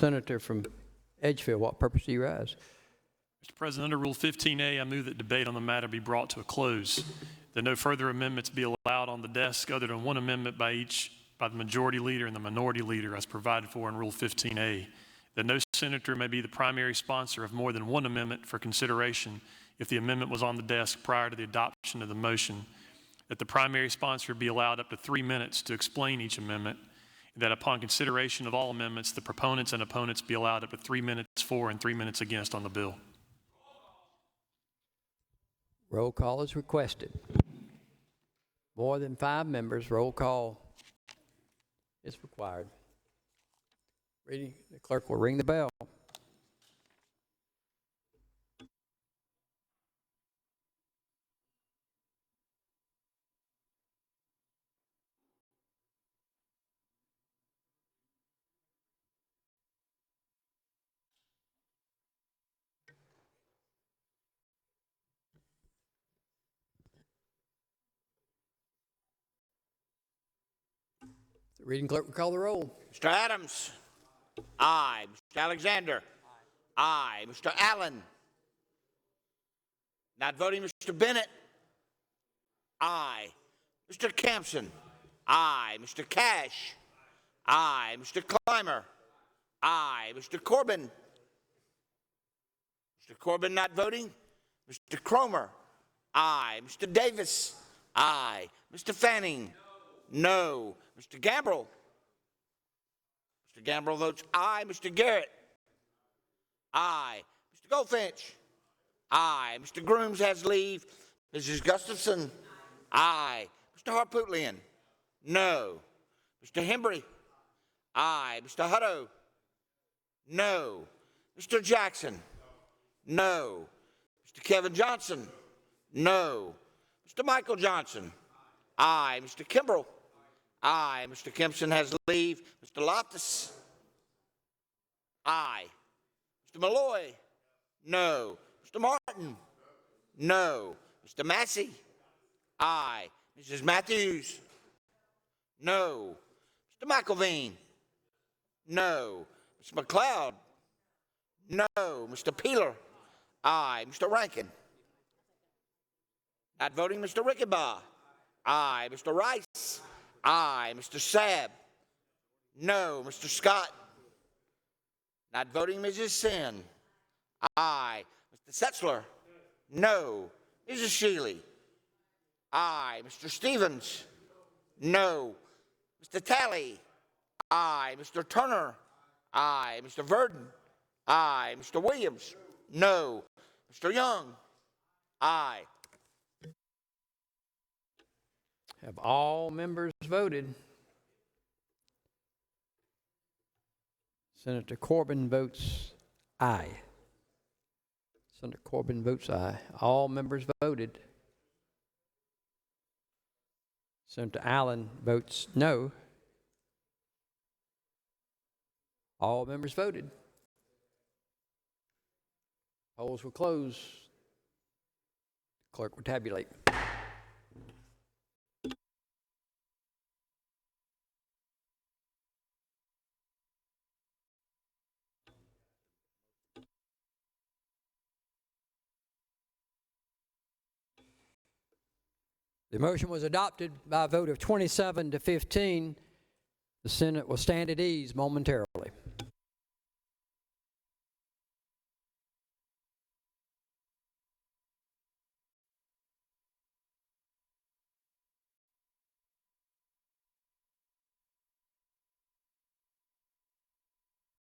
Senator from Edgefield, what purpose do you rise? Mr. President, under Rule 15A, I move that debate on the matter be brought to a close, that no further amendments be allowed on the desk other than one amendment by the majority leader and the minority leader as provided for in Rule 15A, that no senator may be the primary sponsor of more than one amendment for consideration if the amendment was on the desk prior to the adoption of the motion, that the primary sponsor be allowed up to 3 minutes to explain each amendment, and that upon consideration of all amendments, the proponents and opponents be allowed up to 3 minutes for and 3 minutes against on the bill. Roll call is requested. More than 5 members, roll call is required. Reading, the clerk will ring the bell. The reading clerk will call the roll. Mr. Adams. Aye. Mr. Alexander. Aye. Mr. Allen. Not voting, Mr. Bennett. Aye. Mr. Campson. Aye. Mr. Cash. Aye. Mr. Clymer. Aye. Mr. Corbin. Mr. Corbin not voting. Mr. Cromer. Aye. Mr. Davis. Aye. Mr. Fanning. No. Mr. Gambrell. Mr. Gambrell votes aye. Mr. Garrett. Aye. Mr. Goldfinch. Aye. Mr. Grooms has leave. Mrs. Gustafson. Aye. Mr. Harpootlian. No. Mr. Hembry. Aye. Mr. Hutto. No. Mr. Jackson. No. Mr. Kevin Johnson. No. Mr. Michael Johnson. Aye. Mr. Kimbrell. Aye. Mr. Kempson has leave. Mr. Loftus. Aye. Mr. Malloy. No. Mr. Martin. No. Mr. Massey. Aye. Mrs. Matthews. No. Mr. McElveen. No. Mr. McLeod. No. Mr. Peeler. Aye. Mr. Rankin. Not voting, Mr. Rickenbaugh. Aye. Mr. Rice. Aye. Mr. Sabb. No. Mr. Scott. Not voting, Mrs. Sin. Aye. Mr. Setzler. No. Mrs. Shealy. Aye. Mr. Stevens. No. Mr. Talley. Aye. Mr. Turner. Aye. Mr. Verdon. Aye. Mr. Williams. No. Mr. Young. Aye. Have all members voted? Senator Corbin votes aye. Senator Corbin votes aye. All members voted. Senator Allen votes no. All members voted. Polls will close. Clerk will tabulate. The motion was adopted by a vote of 27 to 15. The Senate will stand at ease momentarily.